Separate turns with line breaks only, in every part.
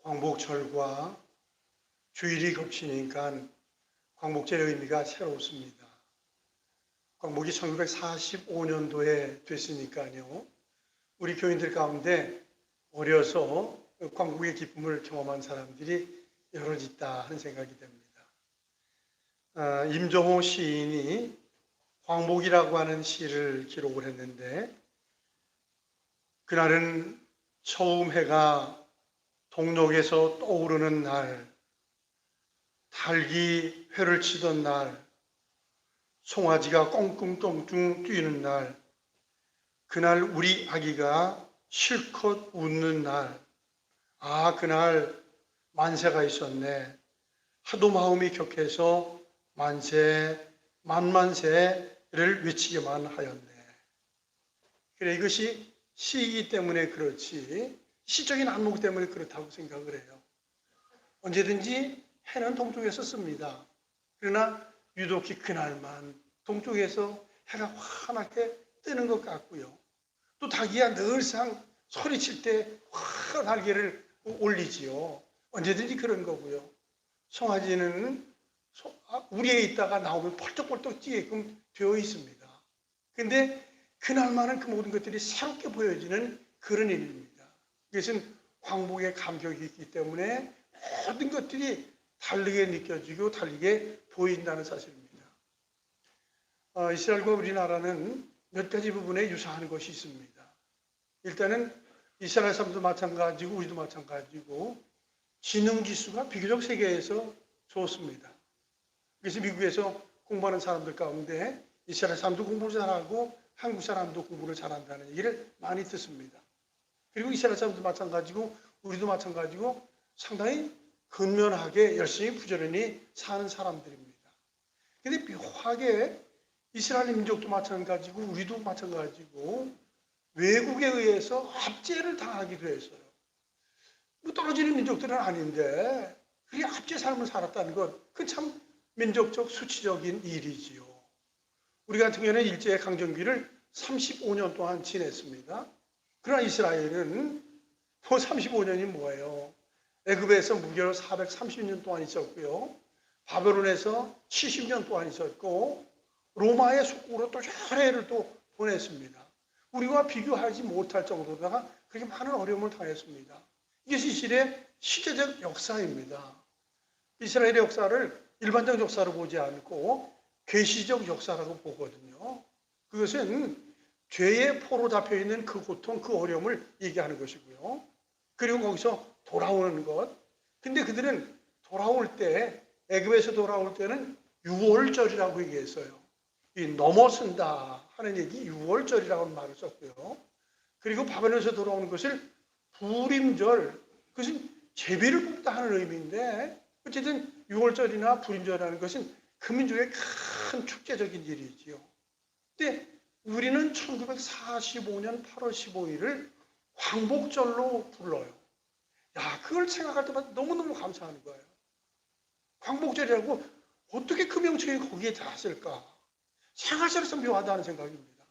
광복절과 주일이 겹치니까 광복절의 의미가 새롭습니다. 광복이 1945년도에 됐으니까요. 우리 교인들 가운데 어려서 광복의 기쁨을 경험한 사람들이 여럿 있다 하는 생각이 됩니다. 임종호 시인이 광복이라고 하는 시를 기록을 했는데, 그날은 처음 해가 동록에서 떠오르는 날, 닭이 회를 치던 날, 송아지가 꽁뚱꽁뚱 뛰는 날, 그날 우리 아기가 실컷 웃는 날, 그날 만세가 있었네. 하도 마음이 격해서 만세, 만만세를 외치기만 하였네. 그래, 이것이 시이기 때문에 그렇지, 시적인 안목 때문에 그렇다고 생각을 해요. 언제든지 해는 동쪽에서 씁니다. 그러나 유독히 그날만 동쪽에서 해가 환하게 뜨는 것 같고요. 또 닭이야 늘상 소리칠 때 확 날개를 올리지요. 언제든지 그런 거고요. 송아지는 우리에 있다가 나오면 펄떡펄떡 뛰게끔 되어 있습니다. 근데 그날만은 그 모든 것들이 새롭게 보여지는 그런 일입니다. 이것은 광복의 감격이 있기 때문에 모든 것들이 다르게 느껴지고 다르게 보인다는 사실입니다. 이스라엘과 우리나라는 몇 가지 부분에 유사한 것이 있습니다. 일단은 이스라엘 사람도 마찬가지고 우리도 마찬가지고 지능지수가 비교적 세계에서 좋습니다. 그래서 미국에서 공부하는 사람들 가운데 이스라엘 사람도 공부를 잘하고 한국 사람도 공부를 잘한다는 얘기를 많이 듣습니다. 그리고 이스라엘 사람도 마찬가지고 우리도 마찬가지고 상당히 근면하게 열심히 부지런히 사는 사람들입니다. 그런데 묘하게 이스라엘 민족도 마찬가지고 우리도 마찬가지고 외국에 의해서 압제를 당하기도 했어요. 뭐 떨어지는 민족들은 아닌데 그게 압제 삶을 살았다는 건 그 참 민족적 수치적인 일이지요. 우리 같은 경우는 일제 강점기를 35년 동안 지냈습니다. 그러나 이스라엘은 35년이 뭐예요? 애굽에서 무려 430년 동안 있었고요. 바벨론에서 70년 동안 있었고 로마의 속국으로 또 여러 해를 또 보냈습니다. 우리와 비교하지 못할 정도다가 그렇게 많은 어려움을 당했습니다. 이것이 이스라엘의 시대적 역사입니다. 이스라엘의 역사를 일반적 역사로 보지 않고 계시적 역사라고 보거든요. 그것은 죄의 포로 잡혀있는 그 고통, 그 어려움을 얘기하는 것이고요. 그리고 거기서 돌아오는 것. 근데 그들은 돌아올 때, 애굽에서 돌아올 때는 유월절이라고 얘기했어요. 이 넘어선다 하는 얘기, 유월절이라고 말을 썼고요. 그리고 바벨론에서 돌아오는 것을 부림절, 그것은 제비를 뽑다 하는 의미인데, 어쨌든 유월절이나 부림절이라는 것은 그 민족의 큰 축제적인 일이지요. 근데 우리는 1945년 8월 15일을 광복절로 불러요. 그걸 생각할 때마다 너무너무 감사하는 거예요. 광복절이라고 어떻게 그 명칭이 거기에 닿았을까? 생활설에서 묘하다는 생각입니다.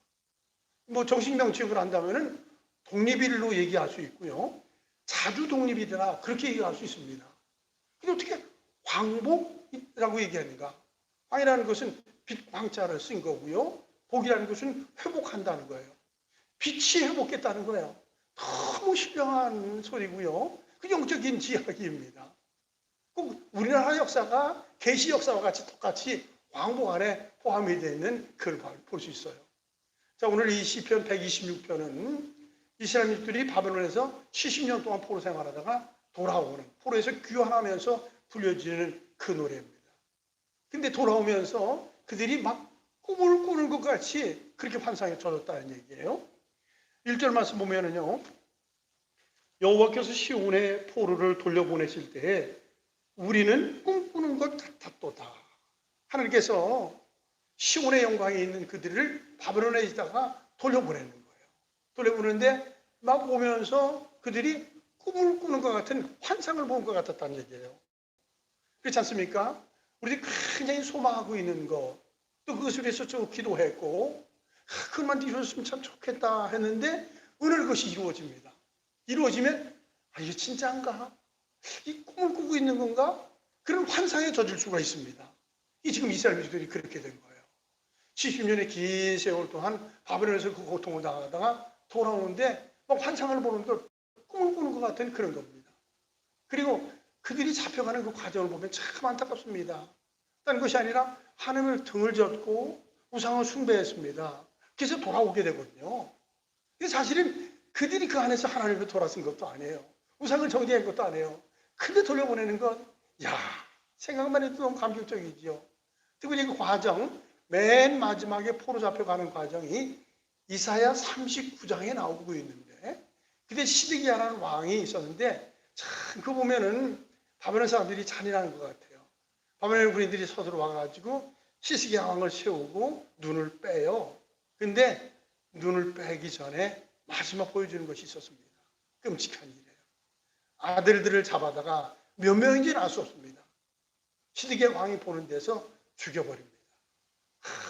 뭐 정식 명칭을 한다면은 독립일로 얘기할 수 있고요. 자주 독립이더라 그렇게 얘기할 수 있습니다. 근데 어떻게 광복이라고 얘기하는가? 광이라는 것은 빛 광자를 쓴 거고요. 복이라는 것은 회복한다는 거예요. 빛이 회복했다는 거예요. 너무 신령한 소리고요. 그 영적인 이야기입니다. 꼭 우리나라 역사가 계시 역사와 같이 똑같이 광복 안에 포함이 되어 있는 그걸 볼 수 있어요. 자, 오늘 이 시편 126편은 이스라엘민들이 바벨론에서 70년 동안 포로 생활하다가 돌아오는, 포로에서 귀환하면서 불려지는 그 노래입니다. 근데 돌아오면서 그들이 막 꿈을 꾸는 것 같이 그렇게 환상에 젖었다는 얘기예요. 1절 말씀 보면은요, 여호와께서 시온의 포로를 돌려보내실 때에 우리는 꿈꾸는 것 같았도다. 하나님께서 시온의 영광에 있는 그들을 바벨론에 있다가 돌려보내는 거예요. 돌려보내는데 막 오면서 그들이 꿈을 꾸는 것 같은 환상을 본 것 같았다는 얘기예요. 그렇지 않습니까? 우리들이 굉장히 소망하고 있는 것, 또 그것을 위해서 쭉 기도했고, 그것만 이루어졌으면 참 좋겠다 했는데, 오늘 그것이 이루어집니다. 이루어지면, 이게 진짜인가? 이 꿈을 꾸고 있는 건가? 그런 환상에 젖을 수가 있습니다. 이 지금 이스라엘 민족들이 그렇게 된 거예요. 70년의 긴 세월 동안 바벨론에서 그 고통을 당하다가 돌아오는데 막 환상을 보는 걸 꿈을 꾸는 것 같은 그런 겁니다. 그리고 그들이 잡혀가는 그 과정을 보면 참 안타깝습니다. 다른 것이 아니라 하나님을 등을 졌고 우상을 숭배했습니다. 그래서 돌아오게 되거든요. 사실은 그들이 그 안에서 하나님을 돌아선 것도 아니에요. 우상을 정죄한 것도 아니에요. 근데 돌려보내는 건, 야, 생각만 해도 너무 감격적이지요. 특별히 그 과정, 맨 마지막에 포로 잡혀가는 과정이 이사야 39장에 나오고 있는데, 그때 시드기야라는 왕이 있었는데, 참, 그거 보면은 바벨론 사람들이 잔인한 것 같아요. 바벨론 군인들이 서둘러 와가지고 시드기야 왕을 세우고 눈을 빼요. 근데 눈을 빼기 전에 마지막 보여주는 것이 있었습니다. 끔찍한 일이에요. 아들들을 잡아다가 몇 명인지는 알 수 없습니다. 시드기야 왕이 보는 데서 죽여버립니다.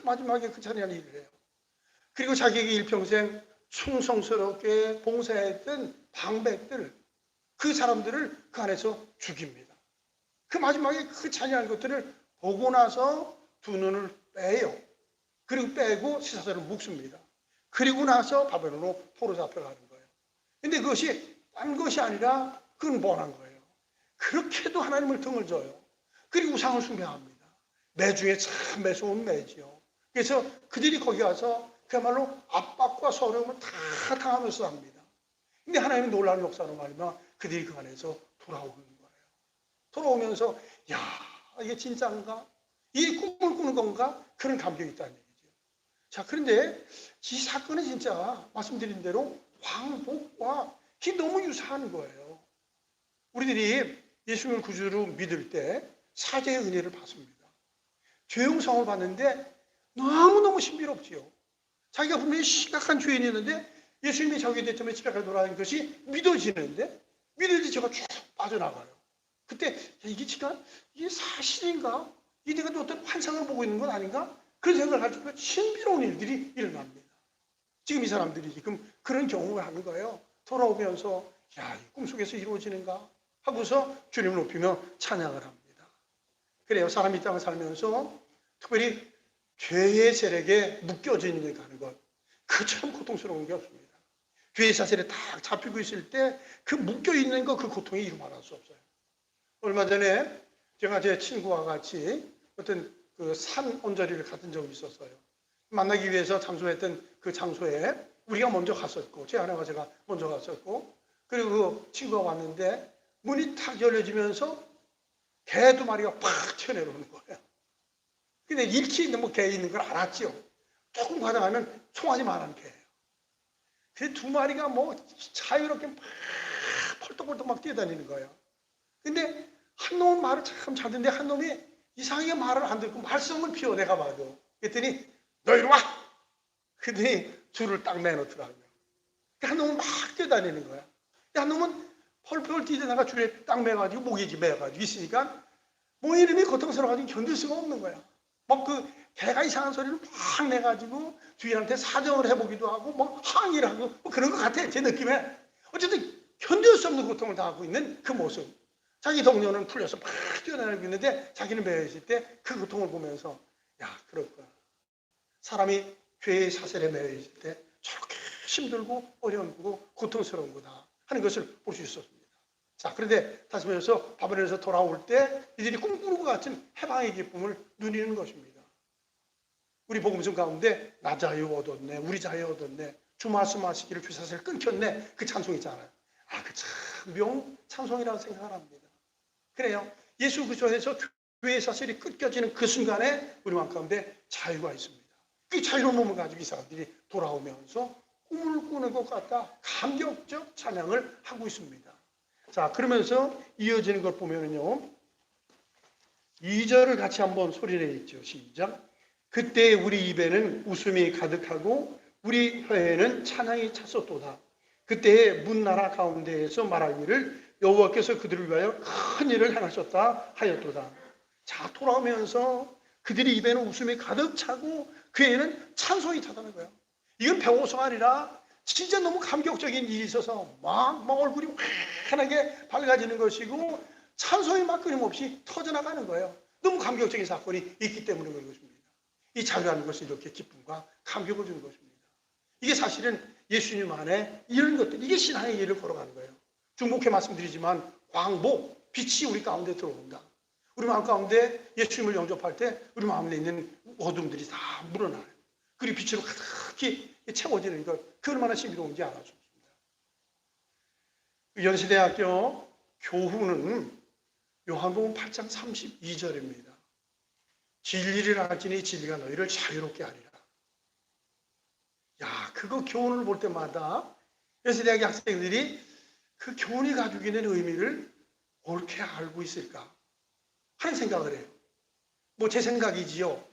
마지막에 그 잔인한 일을 해요. 그리고 자기에게 일평생 충성스럽게 봉사했던 방백들, 그 사람들을 그 안에서 죽입니다. 그 마지막에 그 잔인한 것들을 보고 나서 두 눈을 빼요. 그리고 빼고 시사자를 묶습니다. 그리고 나서 바벨론으로 포로 잡혀가는 거예요. 근데 그것이 딴 것이 아니라 그건 뻔한 거예요. 그렇게도 하나님을 등을 져요. 그리고 우상을 숭배합니다. 매 중에 참 매서운 매지요. 그래서 그들이 거기 가서 그야말로 압박과 서름을 다 당하면서 삽니다. 근데 하나님은 놀라운 역사로 말이면 그들이 그 안에서 돌아오는 거예요. 돌아오면서 야, 이게 진짜인가? 이 꿈을 꾸는 건가? 그런 감격이 있다는 얘기죠. 자, 그런데 이 사건은 진짜 말씀드린 대로 왕복과 이게 너무 유사한 거예요. 우리들이 예수님을 구주로 믿을 때 사죄의 은혜를 받습니다. 죄 용서를 받는데 너무너무 신비롭지요. 자기가 분명히 심각한 죄인이었는데 예수님이 자기 대점에 집에 가 돌아다니는 것이 믿어지는데 믿어지 제가 쭉 빠져나가요. 그때 이게 지금 이게 사실인가? 이 내가 어떤 환상을 보고 있는 건 아닌가? 그런 생각을 할 때 신비로운 일들이 일어납니다. 지금 이 사람들이 지금 그런 경험을 하는 거예요. 돌아오면서 야, 이 꿈속에서 이루어지는가? 하고서 주님을 높이며 찬양을 합니다. 그래요. 사람이 이 땅을 살면서 특별히 죄의 세력에 묶여져 있는 가는 것, 그처럼 고통스러운 게 없습니다. 죄의 사슬에 딱 잡히고 있을 때 그 묶여있는 것, 그 고통이 이루 말할 수 없어요. 얼마 전에 제가 제 친구와 같이 어떤 그 산 언저리를 갔던 적이 있었어요. 만나기 위해서 장소했던 그 장소에 우리가 먼저 갔었고, 제 아내와 제가 먼저 갔었고, 그리고 그 친구가 왔는데 문이 탁 열려지면서 개 두 마리가 팍 튀어내려오는 거예요. 근데 잃기 있는 개 있는 걸 알았죠. 조금 가다가면 송아지만한 개예요. 그 두 마리가 뭐 자유롭게 막 펄떡펄떡 막 뛰어다니는 거예요. 근데 한 놈은 말을 참 잘 듣는데 한 놈이 이상하게 말을 안 듣고 말썽을 피워 내가 봐도. 그랬더니 너 이리 와! 그랬더니 줄을 딱 매놓더라고요. 한 놈은 막 뛰어다니는 거야. 한 놈은 펄펄 뛰다가 줄에 딱 매가지고 목이지 매가지고 있으니까 뭐 이름이 고통스러워가지고 견딜 수가 없는 거야. 막 그 개가 이상한 소리를 막 내가지고 주인한테 사정을 해보기도 하고 뭐 항의를 하고 뭐 그런 것 같아. 제 느낌에. 어쨌든 견딜 수 없는 고통을 당하고 있는 그 모습. 자기 동료는 풀려서 막 뛰어다니고 있는데 자기는 매여있을 때 그 고통을 보면서 야, 그렇구나. 사람이 죄의 사슬에 매여있을 때 저렇게 힘들고 어려운고 고통스러운 거다 하는 것을 볼 수 있었습니다. 자, 그런데 다시 말해서 바벨론에서 돌아올 때 이들이 꿈꾸는 것 같은 해방의 기쁨을 누리는 것입니다. 우리 복음성 가운데 나 자유 얻었네, 우리 자유 얻었네, 주 말씀하시기를 주 사슬 끊겼네, 그 찬송 있잖아요. 아, 그 참 명 찬송이라고 생각을 합니다. 그래요. 예수 그리스도에서 교회의 사슬이 끊겨지는 그 순간에 우리 마음 가운데 자유가 있습니다. 그 자유로운 몸을 가지고 이 사람들이 돌아오면서 꿈을 꾸는 것 같다 감격적 찬양을 하고 있습니다. 자, 그러면서 이어지는 걸 보면요, 2절을 같이 한번 소리내 있죠. 시작. 그때 우리 입에는 웃음이 가득하고 우리 혀에는 찬양이 찼었도다. 그때 문나라 가운데에서 말하기를 여호와께서 그들을 위하여 큰 일을 행하셨다 하였도다. 자, 돌아오면서 그들이 입에는 웃음이 가득 차고 그에는 찬송이 차다는 거예요. 이건 배워서가 아니라 진짜 너무 감격적인 일이 있어서 막 얼굴이 환하게 밝아지는 것이고 찬송이 막 끊임없이 터져나가는 거예요. 너무 감격적인 사건이 있기 때문에 그런 것입니다. 이 자유라는 것은 이렇게 기쁨과 감격을 주는 것입니다. 이게 사실은 예수님 안에 이런 것들, 이게 신앙의 길을 걸어가는 거예요. 중복해 말씀드리지만 광보, 빛이 우리 가운데 들어온다. 우리 마음 가운데 예수님을 영접할 때 우리 마음에 있는 어둠들이 다 물어나요. 그리고 빛으로 가득히 채워지는 것, 그 얼마나 신비로운지 알아줍니다. 연세대학교 교훈은 요한복음 8장 32절입니다. 진리를 알지니 진리가 너희를 자유롭게 하리라. 야, 그거 교훈을 볼 때마다 연세대학교 학생들이 그 교훈이 가지고 있는 의미를 옳게 알고 있을까 하는 생각을 해요. 뭐 제 생각이지요.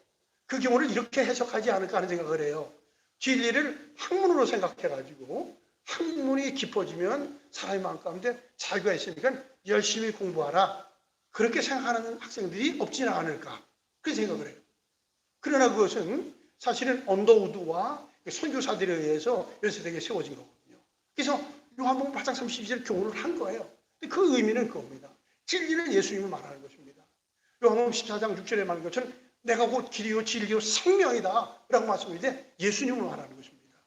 그 교훈을 이렇게 해석하지 않을까 하는 생각을 해요. 진리를 학문으로 생각해가지고 학문이 깊어지면 사람의 마음 가운데 자유가 있으니까 열심히 공부하라. 그렇게 생각하는 학생들이 없지는 않을까. 그런 생각을 해요. 그러나 그것은 사실은 언더우드와 선교사들에 의해서 연세대에 세워진 거거든요. 그래서 요한복음 8장 32절 교훈을 한 거예요. 그 의미는 그겁니다. 진리는 예수님을 말하는 것입니다. 요한복음 14장 6절에 말하는 것처럼 내가 곧 길이요 진리요 생명이다 라고 말씀하는데 예수님을 말하는 것입니다.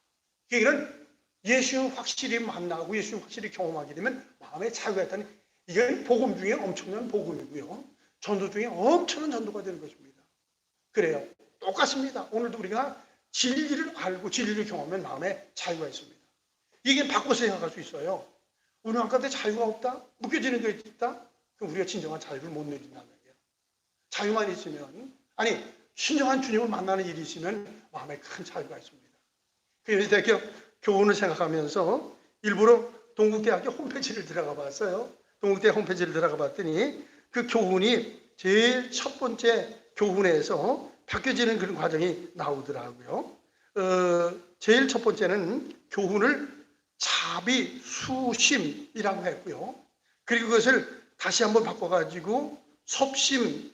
그 얘기는 예수님 확실히 만나고 예수님 확실히 경험하게 되면 마음에 자유가 있다는, 이건 복음 중에 엄청난 복음이고요. 전도 중에 엄청난 전도가 되는 것입니다. 그래요. 똑같습니다. 오늘도 우리가 진리를 알고 진리를 경험하면 마음에 자유가 있습니다. 이게 바꿔서 생각할 수 있어요. 우리 마음 가운데 자유가 없다? 묶여지는 게 있다? 그럼 우리가 진정한 자유를 못 누린다는 얘기예요. 자유만 있으면, 아니 신정한 주님을 만나는 일이 있으면 마음에 큰 자유가 있습니다. 그래서 대학교 교훈을 생각하면서 일부러 동국대학교 홈페이지를 들어가 봤어요. 동국대 홈페이지를 들어가 봤더니 그 교훈이 제일 첫 번째 교훈에서 바뀌어지는 그런 과정이 나오더라고요. 제일 첫 번째는 교훈을 자비, 수심이라고 했고요. 그리고 그것을 다시 한번 바꿔가지고 섭심,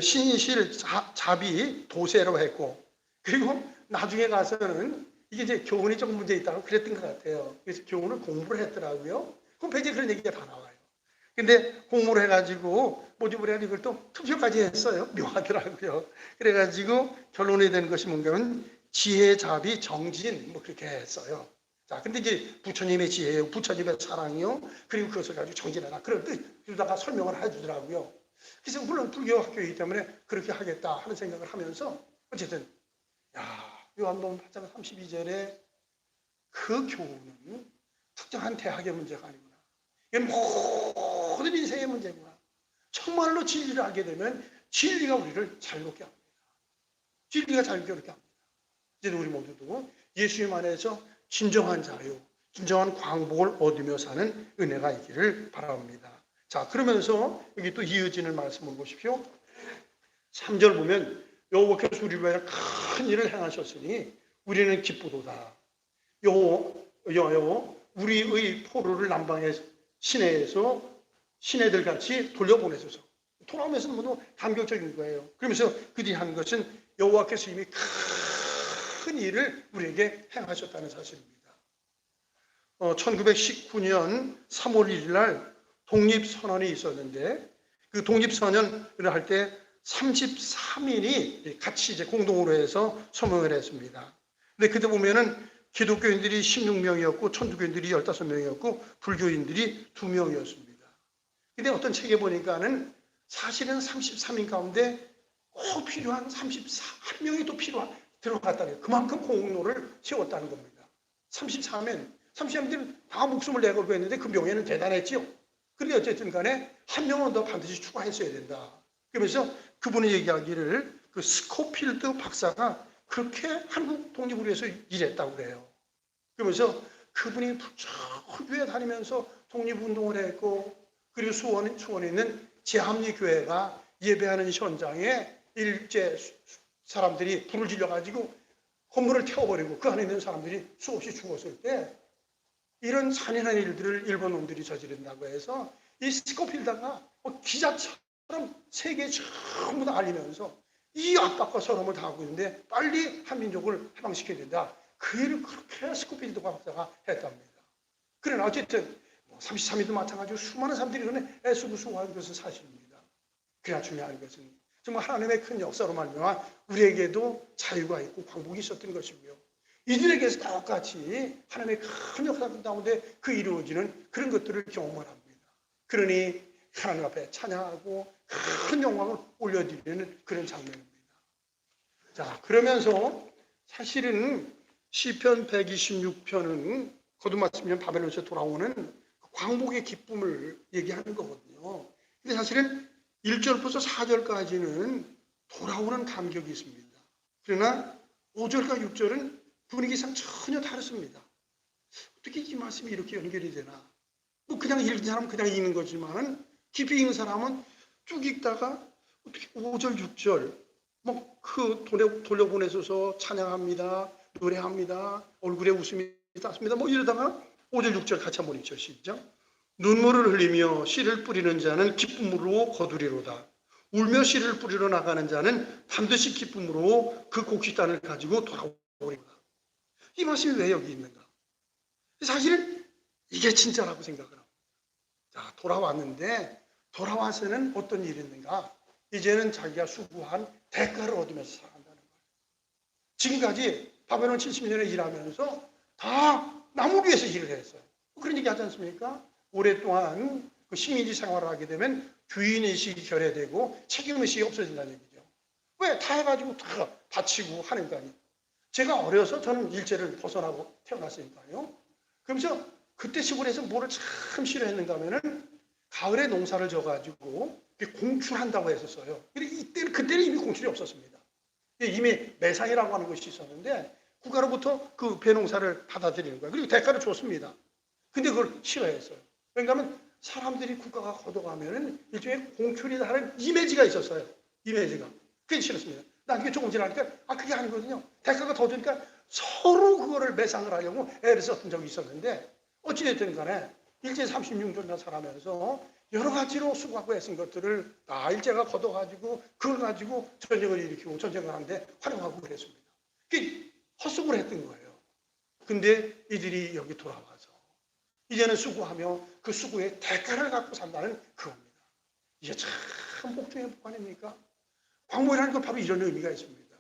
신실, 자비, 도세로 했고, 그리고 나중에 가서는 이게 이제 교훈이 조금 문제 있다고 그랬던 것 같아요. 그래서 교훈을 공부를 했더라고요. 홈페이지에 그런 얘기가 다 나와요. 근데 공부를 해가지고 모집을 해가지고 이걸 또 투표까지 했어요. 묘하더라고요. 그래가지고 결론이 되는 것이 뭔가 하면 지혜, 자비, 정진 뭐 그렇게 했어요. 자, 근데 이제 부처님의 지혜요, 부처님의 사랑이요, 그리고 그것을 가지고 정진하라. 그러다가 설명을 해주더라고요. 그래서 물론 불교 학교이기 때문에 그렇게 하겠다 하는 생각을 하면서 어쨌든 요한복음 8장 32절에 그 교훈은 특정한 대학의 문제가 아니구나. 이건 모든 인생의 문제구나. 정말로 진리를 알게 되면 진리가 우리를 자유롭게 합니다. 진리가 자유롭게 합니다. 이제 우리 모두도 예수님 안에서 진정한 자유, 진정한 광복을 얻으며 사는 은혜가 있기를 바랍니다. 자, 그러면서 여기 또 이어지는 말씀을 보십시오. 3절 보면 여호와께서 우리를 위하여 큰 일을 행하셨으니 우리는 기쁘도다. 우리의 포로를 남방의 시내에서 시내들 같이 돌려보내소서. 돌아오면서 너무 감격적인 거예요. 그러면서 그들이 한 것은 여호와께서 이미 큰 일을 우리에게 행하셨다는 사실입니다. 1919년 3월 1일 날 독립선언이 있었는데 그 독립선언을 할 때 33인이 같이 이제 공동으로 해서 서명을 했습니다. 근데 그때 보면은 기독교인들이 16명이었고 천주교인들이 15명이었고 불교인들이 2명이었습니다. 근데 어떤 책에 보니까는 사실은 33인 가운데 꼭 필요한 34명이 또 들어갔다는, 그만큼 공로를 세웠다는 겁니다. 33명들은 다 목숨을 내걸고 했는데 그 명예는 대단했지요. 그런데 어쨌든 간에 한 명은 더 반드시 추가했어야 된다. 그러면서 그분이 얘기하기를 그 스코필드 박사가 그렇게 한국 독립을 위해서 일했다고 그래요. 그러면서 그분이 흑교에 다니면서 독립운동을 했고, 그리고 수원에 있는 제합리교회가 예배하는 현장에 일제 사람들이 불을 질러가지고 건물을 태워버리고 그 안에 있는 사람들이 수없이 죽었을 때 이런 잔인한 일들을 일본 놈들이 저지른다고 해서 이 스코필드가 기자처럼 세계에 전부 다 알리면서 이 압박과 서름을 당하고 있는데 빨리 한민족을 해방시켜야 된다. 그 일을 그렇게 스코필드 박사가 했답니다. 그러나 어쨌든 33일도 마찬가지로 수많은 사람들이 그런 애쓰고 수고한 것은 사실입니다. 그러나 중요한 것은 정말 하나님의 큰 역사로 말미암아 우리에게도 자유가 있고 광복이 있었던 것이고요. 이들에게서 똑같이 하나님의 큰 역사 가운데 그 이루어지는 그런 것들을 경험을 합니다. 그러니 하나님 앞에 찬양하고 큰 영광을 올려드리는 그런 장면입니다. 자, 그러면서 사실은 시편 126편은 거듭말씀이면 바벨론에서 돌아오는 광복의 기쁨을 얘기하는 거거든요. 근데 사실은 1절부터 4절까지는 돌아오는 감격이 있습니다. 그러나 5절과 6절은 분위기상 전혀 다릅니다. 어떻게 이 말씀이 이렇게 연결이 되나? 뭐 그냥 읽는 사람은 그냥 읽는 거지만 깊이 읽는 사람은 쭉 읽다가 어떻게 5절, 6절 그 돌려보내셔서 찬양합니다, 노래합니다, 얼굴에 웃음이 땄습니다. 이러다가 5절, 6절 같이 한번 읽죠. 시작. 눈물을 흘리며 씨를 뿌리는 자는 기쁨으로 거두리로다. 울며 씨를 뿌리러 나가는 자는 반드시 기쁨으로 그 곡식단을 가지고 돌아오리로다. 이 말씀이 왜 여기 있는가? 사실은 이게 진짜라고 생각을 합니다. 자, 돌아왔는데 돌아와서는 어떤 일이 있는가? 이제는 자기가 수고한 대가를 얻으면서 살아간다는 거예요. 지금까지 바벨론 70년에 일하면서 다 남을 위해서 일을 했어요. 그런 얘기 하지 않습니까? 오랫동안 그 식민지 생활을 하게 되면 주인의식이 결여되고 책임의식이 없어진다는 얘기죠. 왜? 다 해가지고 다 바치고 하는 거 아니에요. 제가 어려서 저는 일제를 벗어나고 태어났으니까요. 그러면서 그때 시골에서 뭐를 참 싫어했는가 하면은 가을에 농사를 져가지고 공출한다고 했었어요. 그때는 이미 공출이 없었습니다. 이미 매상이라고 하는 것이 있었는데 국가로부터 그 배농사를 받아들이는 거예요. 그리고 대가를 줬습니다. 근데 그걸 싫어했어요. 왜냐하면 사람들이 국가가 걷어가면은 일종의 공출이다 하는 이미지가 있었어요. 이미지가. 그게 싫었습니다. 나중에 조금 지나니까 그게 아니거든요. 대가가 더 주니까 서로 그거를 매상을 하려고 애를 썼던 적이 있었는데 어찌됐든 간에 일제 36년 살아면서 여러 가지로 수고하고 애쓴 것들을 다 일제가 걷어가지고 그걸 가지고 전쟁을 일으키고 전쟁을 하는데 활용하고 그랬습니다. 그게 헛수고를 했던 거예요. 근데 이들이 여기 돌아와서 이제는 수고하며 그 수고의 대가를 갖고 산다는 그겁니다. 이게 참 복중의 복 아닙니까? 광복이라는 건 바로 이런 의미가 있습니다.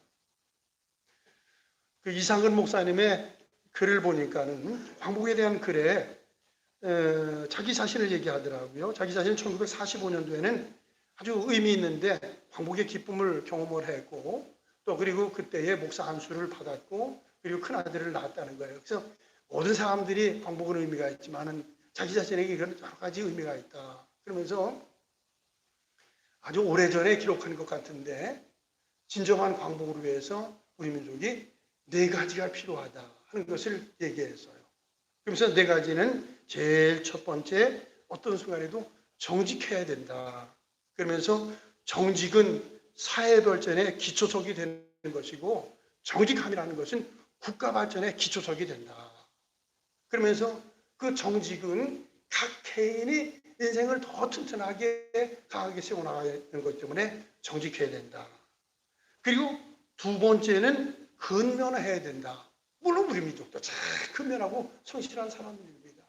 그 이상근 목사님의 글을 보니까는 광복에 대한 글에 자기 자신을 얘기하더라고요. 자기 자신은 1945년도에는 아주 의미 있는데 광복의 기쁨을 경험을 했고 또 그리고 그때의 목사 안수를 받았고 그리고 큰아들을 낳았다는 거예요. 그래서 모든 사람들이 광복은 의미가 있지만은 자기 자신에게 그런 여러 가지 의미가 있다. 그러면서 아주 오래전에 기록한 것 같은데 진정한 광복을 위해서 우리 민족이 4가지가 필요하다 하는 것을 얘기했어요. 그러면서 4가지는 제일 첫 번째 어떤 순간에도 정직해야 된다. 그러면서 정직은 사회 발전의 기초석이 되는 것이고 정직함이라는 것은 국가 발전의 기초석이 된다. 그러면서 그 정직은 각 개인이 인생을 더 튼튼하게 강하게 세워나가는 것 때문에 정직해야 된다. 그리고 2번째는 근면해야 된다. 물론 우리 민족도 잘 근면하고 성실한 사람들입니다.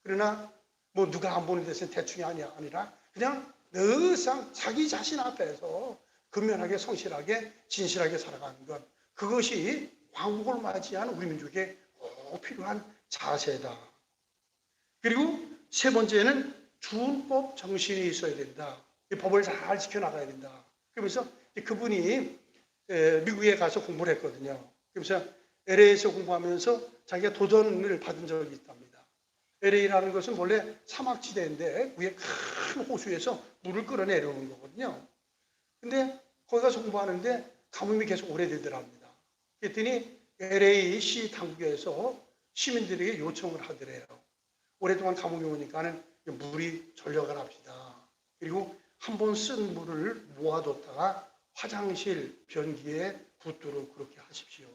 그러나 누가 안 보는 데서는 대충이 아니라 그냥 늘상 자기 자신 앞에서 근면하게 성실하게 진실하게 살아가는 것, 그것이 광복을 맞이한 우리 민족에 꼭 필요한 자세다. 그리고 3번째는 준법 정신이 있어야 된다. 이 법을 잘 지켜나가야 된다. 그러면서 그분이 미국에 가서 공부를 했거든요. 그러면서 LA에서 공부하면서 자기가 도전을 받은 적이 있답니다. LA라는 것은 원래 사막지대인데 위에 큰 호수에서 물을 끌어내려오는 거거든요. 근데 거기 가서 공부하는데 가뭄이 계속 오래되더랍니다. 그랬더니 LA시 당국에서 시민들에게 요청을 하더래요. 오랫동안 가뭄이 오니까는 물이 전력을 합시다. 그리고 한번 쓴 물을 모아뒀다가 화장실 변기에 붓도록 그렇게 하십시오.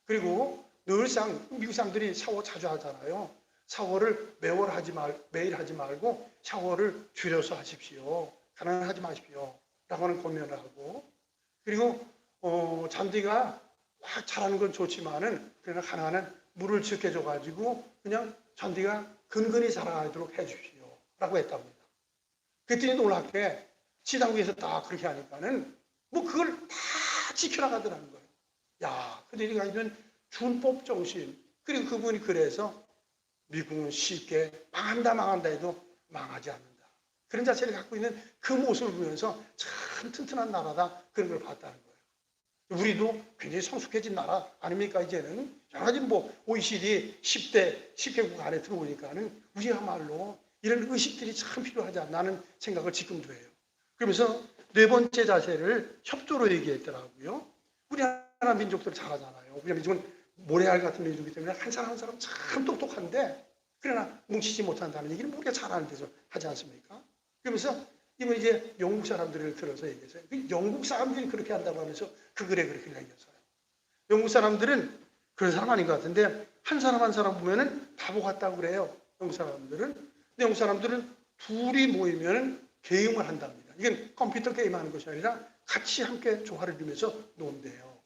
그리고 늘상 미국 사람들이 샤워 자주 하잖아요. 샤워를 매일 하지 말고 샤워를 줄여서 하십시오. 가난하지 마십시오. 라고 하는 권면을 하고, 그리고 잔디가 막 잘하는 건 좋지만은 그러나 가난한 물을 지켜줘 가지고 그냥 잔디가 근근히 자라도록 해주십시오 라고 했답니다. 그랬더니 놀랍게 지당국에서 딱 그렇게 하니까는 뭐 그걸 다 지켜나가더라는 거예요. 야, 그들이 가지는 준법 정신, 그리고 그분이 그래서 미국은 쉽게 망한다 해도 망하지 않는다. 그런 자체를 갖고 있는 그 모습을 보면서 참 튼튼한 나라다, 그런 걸 봤다는 거예요. 우리도 굉장히 성숙해진 나라 아닙니까? 이제는 여러 가지 뭐 OECD 10개국 안에 들어오니까는 우리야말로 이런 의식들이 참 필요하지 않나 하는 생각을 지금도 해요. 그러면서 네 번째 자세를 협조로 얘기했더라고요. 우리나라 민족들 잘하잖아요. 우리나라 민족은 모래알 같은 민족이기 때문에 한 사람 한 사람 참 똑똑한데 그러나 뭉치지 못한다는 얘기를 우리가 잘하는 데서 하지 않습니까? 그러면서 이번 이제 영국 사람들을 들어서 얘기했어요. 영국 사람들이 그렇게 한다고 하면서 그 글에 그렇게 얘기했어요. 영국 사람들은 그런 사람 아닌 것 같은데 한 사람 한 사람 보면은 바보 같다고 그래요. 영국 사람들은. 근데 영국 사람들은 둘이 모이면은 게임을 한답니다. 이건 컴퓨터 게임하는 것이 아니라 같이 함께 조화를 이루면서 논대요.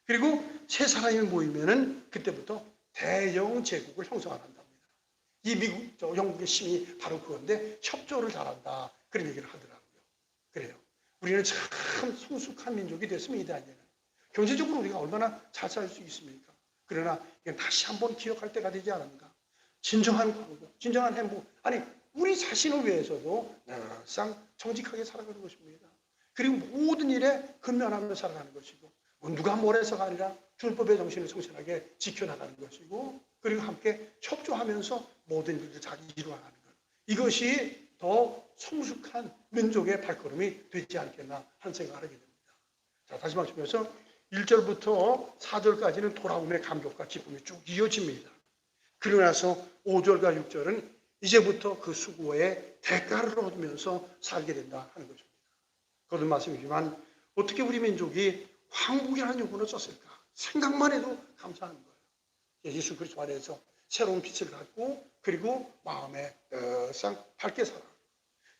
그리고 세 사람이 모이면은 그때부터 대영 제국을 형성한답니다. 이 미국, 영국의 힘이 바로 그건데 협조를 잘한다. 그런 얘기를 하더라고요. 그래요. 우리는 참 성숙한 민족이 됐습니다. 이제는. 경제적으로 우리가 얼마나 잘 살 수 있습니까? 그러나 다시 한번 기억할 때가 되지 않은가. 진정한 광고, 진정한 행복. 아니, 우리 자신을 위해서도 항상 정직하게 살아가는 것입니다. 그리고 모든 일에 근면하며 살아가는 것이고, 누가 뭐래서가 아니라 율법의 정신을 성실하게 지켜나가는 것이고, 그리고 함께 협조하면서 모든 일을 잘 이루어가는 것. 이것이 더 성숙한 민족의 발걸음이 되지 않겠나 하는 생각을 하게 됩니다. 자, 다시 말씀드려서 1절부터 4절까지는 돌아옴의 감격과 기쁨이 쭉 이어집니다. 그러고 나서 5절과 6절은 이제부터 그 수고의 대가를 얻으면서 살게 된다 하는 것입니다. 거듭 말씀이지만 어떻게 우리 민족이 황복이라는 용어를 썼을까? 생각만 해도 감사한 거예요. 예수 그리스도 안에서 새로운 빛을 갖고 그리고 마음에 항상 밝게 살아.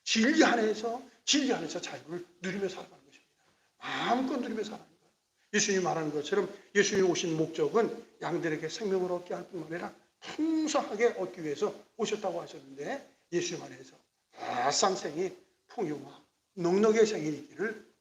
진리 안에서 자유를 누리며 살아가는 것입니다. 마음껏 누리며 살아가는 거예요. 예수님이 말하는 것처럼 예수님이 오신 목적은 양들에게 생명을 얻게 할 뿐만 아니라 풍성하게 얻기 위해서 오셨다고 하셨는데 예수님 안에서 쌍생이 풍요와 넉넉의 생이 있기를